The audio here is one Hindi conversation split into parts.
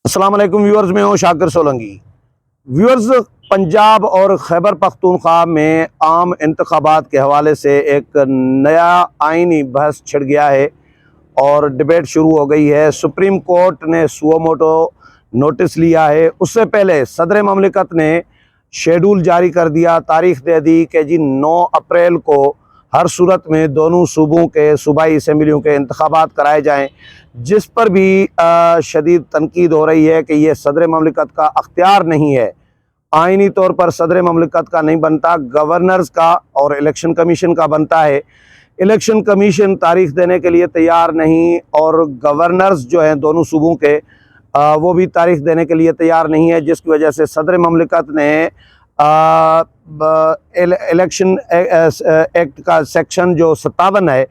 अस्सलाम वालेकुम व्यूअर्स, मैं हूँ शाकिर सोलंकी। व्यूअर्स, पंजाब और खैबर पख्तूनख्वा में आम इंतखाबात के हवाले से एक नया आइनी बहस छिड़ गया है और डिबेट शुरू हो गई है। सुप्रीम कोर्ट ने सुओ मोटो नोटिस लिया है। उससे पहले सदर ममलिकत ने शेड्यूल जारी कर दिया, तारीख दे दी कि जी 9 अप्रैल को हर सूरत में दोनों सूबों के सूबाई असम्बलियों के इंतखाबात कराए जाएँ, जिस पर भी शदीद तनकीद हो रही है कि ये सदर ममलिकत का अख्तियार नहीं है। आइनी तौर पर सदर ममलिकत का नहीं बनता, गवर्नर्स का और इलेक्शन कमीशन का बनता है। इलेक्शन कमीशन तारीख देने के लिए तैयार नहीं और गवर्नर्स जो हैं दोनों सूबों के वो भी तारीख देने के लिए तैयार नहीं है, जिसकी वजह से सदर ममलिकत ने इलेक्शन एक्ट का सेक्शन जो 57 है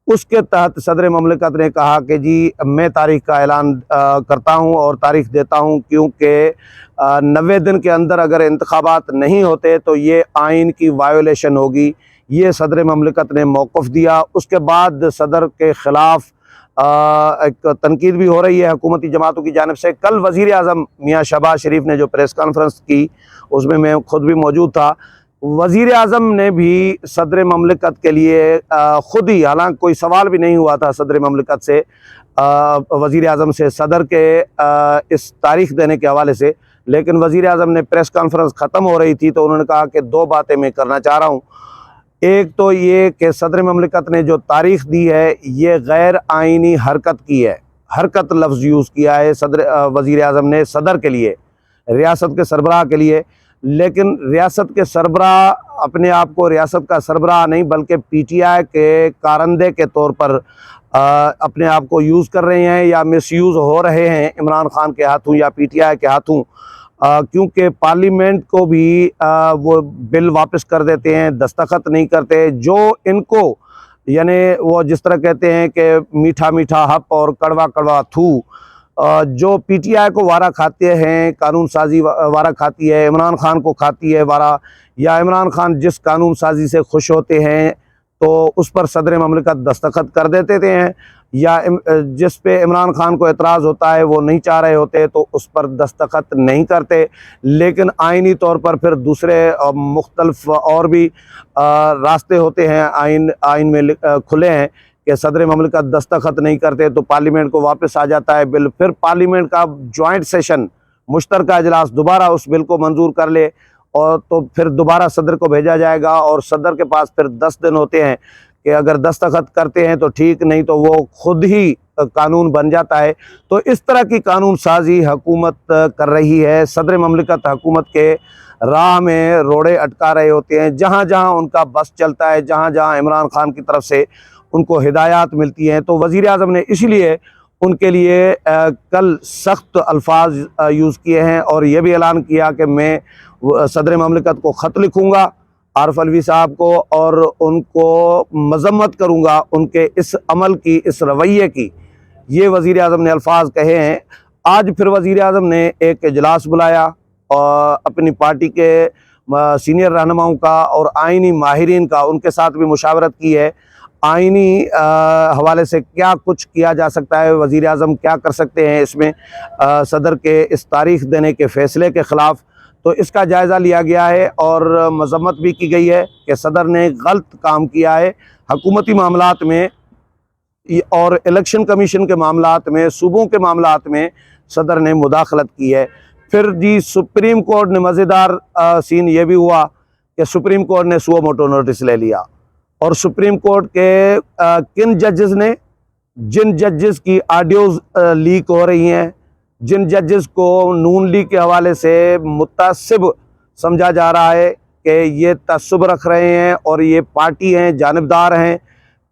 उसके तहत सदर ममलिकत ने कहा कि जी मैं तारीख का ऐलान करता हूं और तारीख देता हूं, क्योंकि 90 दिन के अंदर अगर इंतखाबात नहीं होते तो ये आइन की वायोलेशन होगी। ये सदर ममलिकत ने मौक़िफ़ दिया। उसके बाद सदर के ख़िलाफ़ एक तनकीद भी हो रही है हुकूमती जमातों की जानिब से। कल वज़ीर आज़म मियाँ शहबाज शरीफ ने जो प्रेस कॉन्फ्रेंस की, उसमें मैं खुद भी मौजूद था। वज़ीर आज़म ने भी सदर ममलिकत के लिए ख़ुद ही, हालांकि कोई सवाल भी नहीं हुआ था सदर ममलिकत से, वज़ीर आज़म से सदर के इस तारीख़ देने के हवाले से, लेकिन वज़ीर आज़म ने प्रेस कॉन्फ्रेंस ख़त्म हो रही थी तो उन्होंने कहा कि 2 बातें मैं करना चाह रहा हूँ। एक तो ये कि सदर ममलिकत ने जो तारीख़ दी है ये गैर आइनी हरकत की है। हरकत लफ्ज़ यूज़ किया है वज़ीर आज़म ने सदर के लिए, रियासत के सरबराह के लिए। लेकिन रियासत के सरबराह अपने आप को रियासत का सरबराह नहीं बल्कि पीटीआई के कारंदे के तौर पर अपने आप को यूज़ कर रहे हैं या मिसयूज़ हो रहे हैं इमरान खान के हाथों या पीटीआई के हाथों, क्योंकि पार्लियामेंट को भी वो बिल वापस कर देते हैं, दस्तखत नहीं करते। जो इनको यानी वो जिस तरह कहते हैं कि मीठा मीठा हप और कड़वा कड़वा थू, जो पीटीआई को वारा खाते हैं, कानून साजी वारा खाती है, इमरान खान को खाती है वारा, या इमरान खान जिस कानून साजी से खुश होते हैं तो उस पर सदर ममलिकत दस्तखत कर देते हैं, या जिस पे इमरान खान को एतराज़ होता है, वो नहीं चाह रहे होते तो उस पर दस्तखत नहीं करते। लेकिन आइनी तौर पर फिर दूसरे मुख्तलिफ और भी रास्ते होते हैं, आइन में खुले हैं कि सदर ममलिकत दस्तखत नहीं करते तो पार्लियामेंट को वापस आ जाता है बिल। फिर पार्लियामेंट का जॉइंट सेशन, मुश्तरका इजलास दोबारा उस बिल को मंजूर कर ले और तो फिर दोबारा सदर को भेजा जाएगा और सदर के पास फिर 10 दिन होते हैं कि अगर दस्तखत करते हैं तो ठीक, नहीं तो वो खुद ही कानून बन जाता है। तो इस तरह की कानून साजी हुकूमत कर रही है। सदर ममलिकत हुकूमत के राह में रोड़े अटका रहे होते हैं। जहाँ जहाँ उनका बस चलता है, जहाँ जहाँ इमरान खान की तरफ से उनको हिदायत मिलती हैं, तो वज़ीर आज़म ने इसलिए उनके लिए कल सख्त अल्फाज यूज़ किए हैं और ये भी ऐलान किया कि मैं सदर ममलिकत को ख़त लिखूँगा आरिफ अलवी साहब को और उनको मज़म्मत करूँगा उनके इस अमल की, इस रवैये की। ये वज़ीर आज़म ने अल्फाज कहे हैं। आज फिर वज़ीर आज़म ने एक इजलास बुलाया और अपनी पार्टी के सीनियर रहनुमाओं का और आइनी माहिरीन का, उनके साथ भी मुशावरत की है। आइनी हवाले से क्या कुछ किया जा सकता है, वज़ीर आज़म क्या कर सकते हैं इसमें सदर के इस तारीख़ देने के फ़ैसले के ख़िलाफ़, तो इसका जायज़ा लिया गया है और मज़म्मत भी की गई है कि सदर ने गलत काम किया है हुकूमती मामलात में और इलेक्शन कमीशन के मामलात में, सूबों के मामलात में सदर ने मुदाखलत की है। फिर जी सुप्रीम कोर्ट ने मज़ेदार सीन ये भी हुआ कि सुप्रीम कोर्ट ने सुओ मोटो नोटिस ले लिया और सुप्रीम कोर्ट के किन जजेस ने, जिन जजेस की ऑडियोज़ लीक हो रही हैं, जिन जजेस को नून लीग के हवाले से मुतासिब समझा जा रहा है कि ये तअस्सुब रख रहे हैं और ये पार्टी हैं, जानिबदार हैं,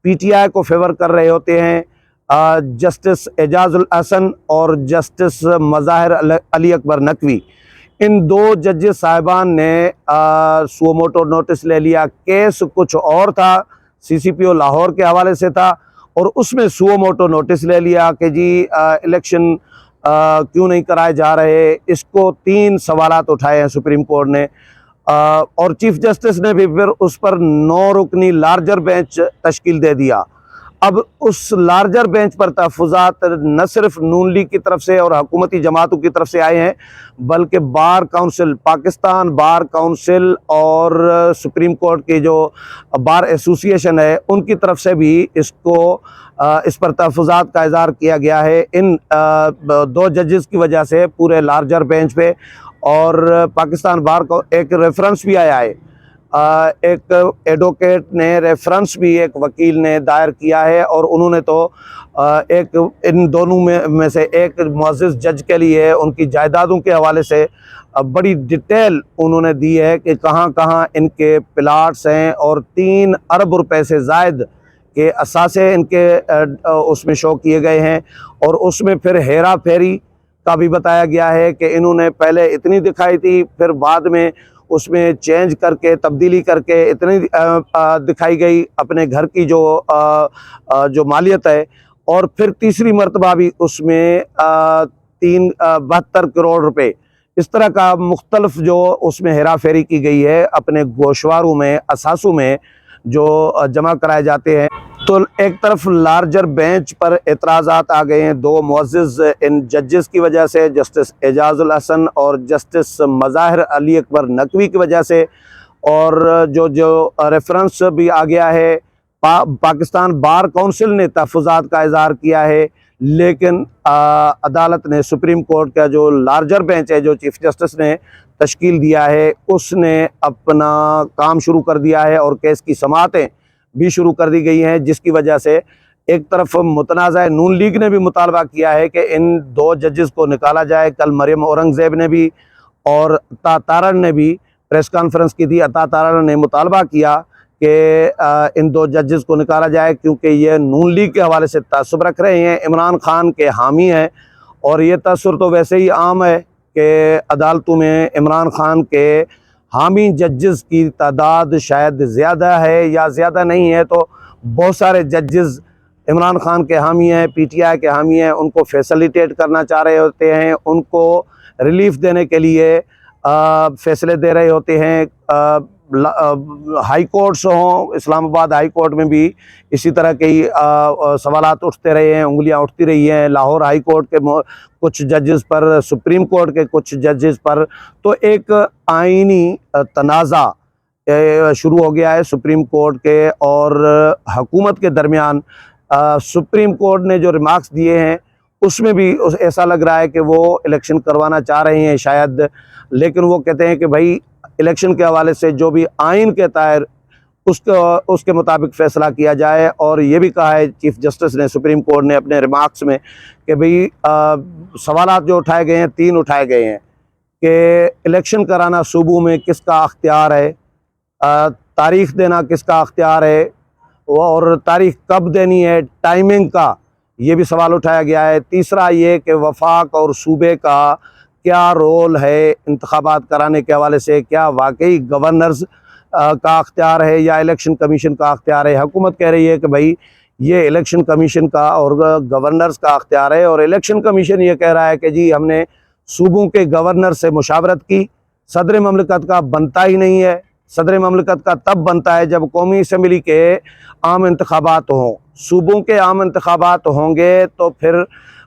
पीटीआई को फेवर कर रहे होते हैं, जस्टिस एजाजुल हसन और जस्टिस मज़ाहिर अली अकबर नकवी, इन 2 जजेस साहिबान ने सुओ मोटो नोटिस ले लिया। केस कुछ और था, सीसीपीओ लाहौर के हवाले से था और उसमें सुओ मोटो नोटिस ले लिया कि जी इलेक्शन क्यों नहीं कराए जा रहे। इसको 3 सवालात उठाए हैं सुप्रीम कोर्ट ने और चीफ जस्टिस ने भी फिर उस पर 9 रुकनी लार्जर बेंच तश्कील दे दिया। अब उस लार्जर बेंच पर तहफ़्फ़ुज़ात न सिर्फ नून लीग की तरफ से और हुकूमती जमातों की तरफ से आए हैं, बल्कि bar council, Pakistan bar council और सुप्रीम कोर्ट की जो बार एसोसिएशन है, उनकी तरफ से भी इस पर तहफ़्फ़ुज़ात का इज़हार किया गया है इन दो जजेस की वजह से पूरे लार्जर बेंच पे। और पाकिस्तान बार को एक रेफरेंस भी आया है, एक एडवोकेट ने रेफरेंस भी एक वकील ने दायर किया है, और उन्होंने तो एक इन दोनों में से एक मुअज़्ज़िज़ जज के लिए उनकी जायदादों के हवाले से बड़ी डिटेल उन्होंने दी है कि कहाँ कहाँ इनके प्लाट्स हैं, और 3 अरब रुपए से ज़ायद के असासे इनके उसमें शो किए गए हैं। और उसमें फिर हेरा फेरी का भी बताया गया है कि इन्होंने पहले इतनी दिखाई थी, फिर बाद में उसमें चेंज करके, तब्दीली करके इतनी दिखाई गई अपने घर की जो मालियत है, और फिर तीसरी मरतबा भी उसमें 72 करोड़ रुपए इस तरह का मुख्तलिफ जो उसमें हेरा फेरी की गई है अपने गोशवारों में, असासों में जो जमा कराए जाते हैं। तो एक तरफ लार्जर बेंच पर एतराज़ात आ गए हैं दो मुअज़्ज़िज़ इन जजेस की वजह से, जस्टिस एजाज़ुल हसन और जस्टिस मज़ाहिर अली अकबर नकवी की वजह से, और जो रेफरेंस भी आ गया है। पाकिस्तान बार काउंसिल ने तहफ़्फ़ुज़ात का इज़हार किया है, लेकिन अदालत ने, सुप्रीम कोर्ट का जो लार्जर बेंच है, जो चीफ जस्टिस ने तश्कील दिया है, उसने अपना काम शुरू कर दिया है और केस की समाअतें भी शुरू कर दी गई हैं, जिसकी वजह से एक तरफ मुतनाज़ा नून लीग ने भी मुतालबा किया है कि इन 2 जजेस को निकाला जाए। कल मरियम औरंगज़ेब ने भी और अता तारड़ ने भी प्रेस कॉन्फ्रेंस की थी। अता तारड़ ने मुतालबा किया कि इन 2 जजेस को निकाला जाए, क्योंकि ये नून लीग के हवाले से तअस्सुब रख रहे हैं, इमरान खान के हामी हैं, और ये तअस्सुर तो वैसे ही आम है कि अदालतों में इमरान खान के हामी जजेस की तादाद शायद ज़्यादा है, या ज़्यादा नहीं है तो बहुत सारे जजेस इमरान खान के हामी हैं, पीटीआई के हामी हैं, उनको फैसिलिटेट करना चाह रहे होते हैं, उनको रिलीफ देने के लिए फ़ैसले दे रहे होते हैं। हाई कोर्ट्स हों, इस्लामाबाद हाई कोर्ट में भी इसी तरह के सवालात उठते रहे हैं, उंगलियां उठती रही हैं। लाहौर हाई कोर्ट के कुछ जजेस पर, सुप्रीम कोर्ट के कुछ जजेस पर, तो एक आईनी तनाज़ा शुरू हो गया है सुप्रीम कोर्ट के और हुकूमत के दरमियान। सुप्रीम कोर्ट ने जो रिमार्क्स दिए हैं उसमें भी ऐसा लग रहा है कि वो इलेक्शन करवाना चाह रहे हैं शायद, लेकिन वो कहते हैं कि भाई इलेक्शन के हवाले से जो भी आइन कहता है उसके मुताबिक फ़ैसला किया जाए। और ये भी कहा है चीफ जस्टिस ने, सुप्रीम कोर्ट ने अपने रिमार्क्स में, कि भाई सवालात जो उठाए गए हैं, 3 उठाए गए हैं कि इलेक्शन कराना सूबों में किसका अख्तियार है, तारीख़ देना किसका अख्तियार है, और तारीख़ कब देनी है, टाइमिंग का ये भी सवाल उठाया गया है। तीसरा ये कि वफाक और सूबे का क्या रोल है इंतखाबात कराने के हवाले से, क्या वाकई गवर्नर्स का अख्तियार है या इलेक्शन कमीशन का अख्तियार है। हुकूमत कह रही है कि भाई ये इलेक्शन कमीशन का और गवर्नर्स का अख्तियार है, और इलेक्शन कमीशन ये कह रहा है कि जी हमने सूबों के गवर्नर से मुशावरत की, सदर ममलिकत का बनता ही नहीं है। सदर ममलिकत का तब बनता है जब कौमी असम्बली के आम इंतखाबात हों, सूबों के आम इंतखाबात होंगे तो फिर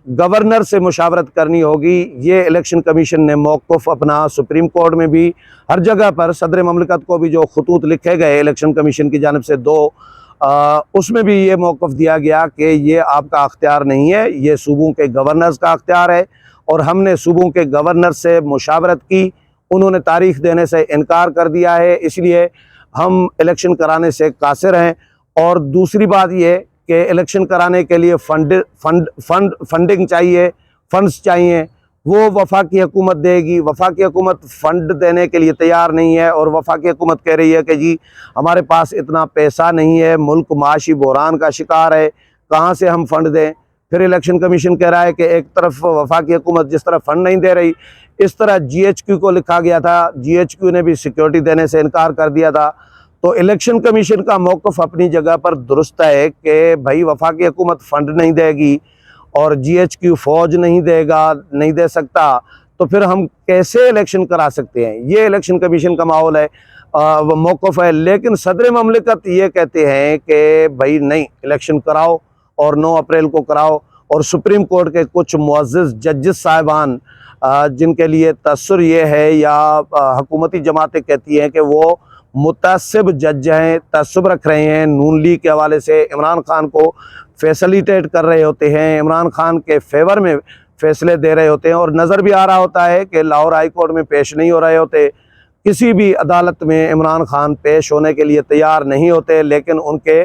गवर्नर से मुशावरत करनी होगी। ये इलेक्शन कमीशन ने मौक़िफ़ अपना सुप्रीम कोर्ट में भी, हर जगह पर सदर ममलिकत को भी जो खतूत लिखे गए इलेक्शन कमीशन की जानिब से 2, उसमें भी ये मौक़िफ़ दिया गया कि ये आपका अख्तियार नहीं है, ये सूबों के गवर्नर्स का अख्तियार है, और हमने सूबों के गवर्नर से मुशावरत की, उन्होंने तारीख़ देने से इनकार कर दिया है, इसलिए हम इलेक्शन कराने से कासिर हैं। और दूसरी बात ये कि इलेक्शन कराने के लिए फंडिंग चाहिए, फंड्स चाहिए, वो वफाकी हुकूमत देगी। वफाकी हुकूमत फ़ंड देने के लिए तैयार नहीं है, और वफाकी हुकूमत कह रही है कि जी हमारे पास इतना पैसा नहीं है, मुल्क माशी बहरान का शिकार है, कहाँ से हम फ़ंड दें। फिर इलेक्शन कमीशन कह रहा है कि एक तरफ वफाकी हुकूमत जिस तरह फ़ंड नहीं दे रही, इस तरह GHQ को लिखा गया था, GHQ ने भी सिक्योरिटी देने से इनकार कर दिया था। तो इलेक्शन कमीशन का मौक़िफ़ अपनी जगह पर दुरुस्त है कि भाई वफाकी हुकूमत फ़ंड नहीं देगी और GHQ फ़ौज नहीं देगा, नहीं दे सकता, तो फिर हम कैसे इलेक्शन करा सकते हैं। ये इलेक्शन कमीशन का माहौल है, मौक़िफ़ है। लेकिन सदर ममलिकत ये कहते हैं कि भाई नहीं, इलेक्शन कराओ और 9 अप्रैल को कराओ। और सुप्रीम कोर्ट के कुछ मुअज़्ज़ज़ जजेस साहिबान जिनके लिए तअस्सुर ये है या हुकूमती जमातें कहती हैं कि वो मुतअस्सिब जज हैं, तअस्सुब रख रहे हैं, नून लीग के हवाले से इमरान खान को फैसिलिटेट कर रहे होते हैं, इमरान खान के फेवर में फैसले दे रहे होते हैं। और नज़र भी आ रहा होता है कि लाहौर हाई कोर्ट में पेश नहीं हो रहे होते, किसी भी अदालत में इमरान खान पेश होने के लिए तैयार नहीं होते, लेकिन उनके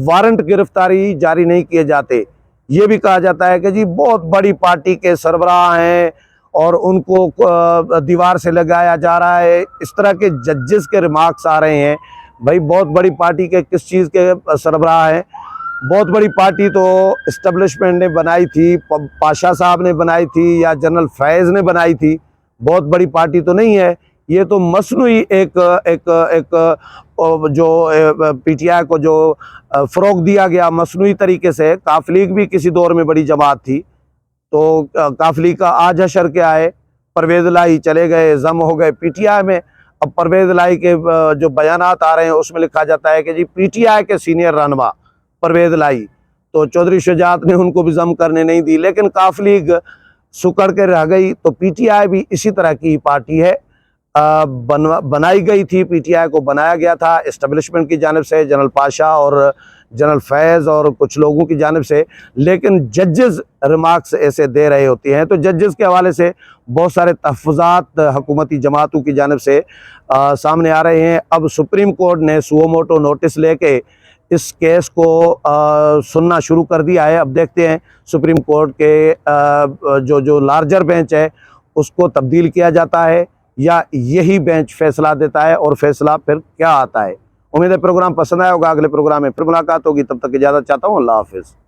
वारंट गिरफ्तारी जारी नहीं किए जाते। ये भी कहा जाता है कि जी बहुत बड़ी पार्टी के सरबराह हैं और उनको दीवार से लगाया जा रहा है। इस तरह के जजेस के रिमार्क्स आ रहे हैं। भाई बहुत बड़ी पार्टी के किस चीज़ के सरबराह हैं? बहुत बड़ी पार्टी तो इस्टेब्लिशमेंट ने बनाई थी, पाशा साहब ने बनाई थी या जनरल फैज़ ने बनाई थी। बहुत बड़ी पार्टी तो नहीं है। ये तो मसनूई एक जो पीटीआई को जो फ़रोग़ दिया गया मसनूई तरीके से। काफ लीग भी किसी दौर में बड़ी जमात थी, तो काफ लीग का आज हशर क्या है? परवेज़ इलाही चले गए, जम हो गए पीटीआई में। अब परवेज़ इलाही के जो बयानात आ रहे हैं उसमें लिखा जाता है कि जी पीटीआई के सीनियर रहनुमा परवेज़ इलाही, तो चौधरी शुजात ने उनको भी जम करने नहीं दी, लेकिन काफ लीग सुकड़ के रह गई। तो पीटीआई भी इसी तरह की पार्टी है। बनाई गई थी, पीटीआई को बनाया गया था इस्टेब्लिशमेंट की जानिब से, जनरल पाशा और जनरल फैज़ और कुछ लोगों की जानिब से। लेकिन जजेस रिमार्क्स ऐसे दे रहे होते हैं, तो जजेस के हवाले से बहुत सारे तहफ़्फ़ुज़ात हुकूमती जमातों की जानिब से सामने आ रहे हैं। अब सुप्रीम कोर्ट ने सुओ मोटो नोटिस लेके इस केस को सुनना शुरू कर दिया है। अब देखते हैं सुप्रीम कोर्ट के जो लार्जर बेंच है उसको तब्दील किया जाता है या यही बेंच फैसला देता है, और फैसला फिर क्या आता है। उम्मीद है प्रोग्राम पसंद आया होगा। अगले प्रोग्राम में फिर मुलाकात होगी, तब तक इजाज़त चाहता हूँ। अल्लाह हाफ़िज़।